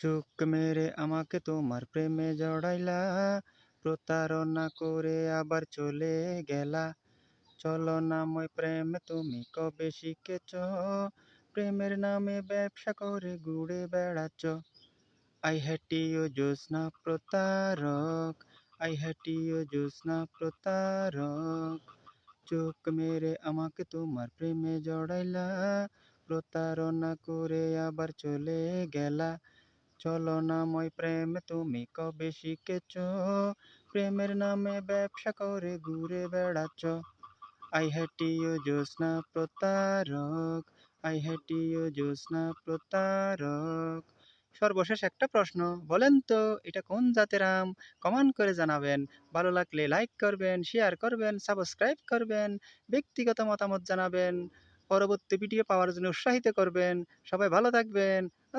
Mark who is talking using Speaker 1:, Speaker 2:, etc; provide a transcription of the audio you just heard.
Speaker 1: চোখ মেরে আমাকে তোমার প্রেমে জড়াইলা, প্রতারণা করে আবার চলে গেলা। ছলনাময় প্রেম তুমি কবে শিখেছ? প্রেমের নামে ব্যবসা করে ঘুরে বেড়াচ্ছ। আই হ্যাট ইউ জ্যোৎস্না প্রতারক, আই হ্যাট ইউ জ্যোৎস্না প্রতারক। চোখ মেরে আমাকে তোমার প্রেমে জড়াইলা, প্রতারণা করে আবার চলে গেলা। ছলনাময় প্রেম তুমি কবে শিখেছ? প্রেমের নামে ব্যবসা করে ঘুরে বেড়াচ্ছ। আই হ্যাট ইউ জ্যোৎস্না প্রতারক, আই হ্যাট ইউ জ্যোৎস্না প্রতারক। সর্বশেষ একটা প্রশ্ন, বলেন তো এটা কোন জাতের আম? কমেন্ট করে জানাবেন। ভালো লাগলে লাইক করবেন, শেয়ার করবেন, সাবস্ক্রাইব করবেন, ব্যক্তিগত মতামত জানাবেন, পরবর্তী ভিডিও পাওয়ার জন্য উৎসাহিত করবেন। সবাই ভালো থাকবেন।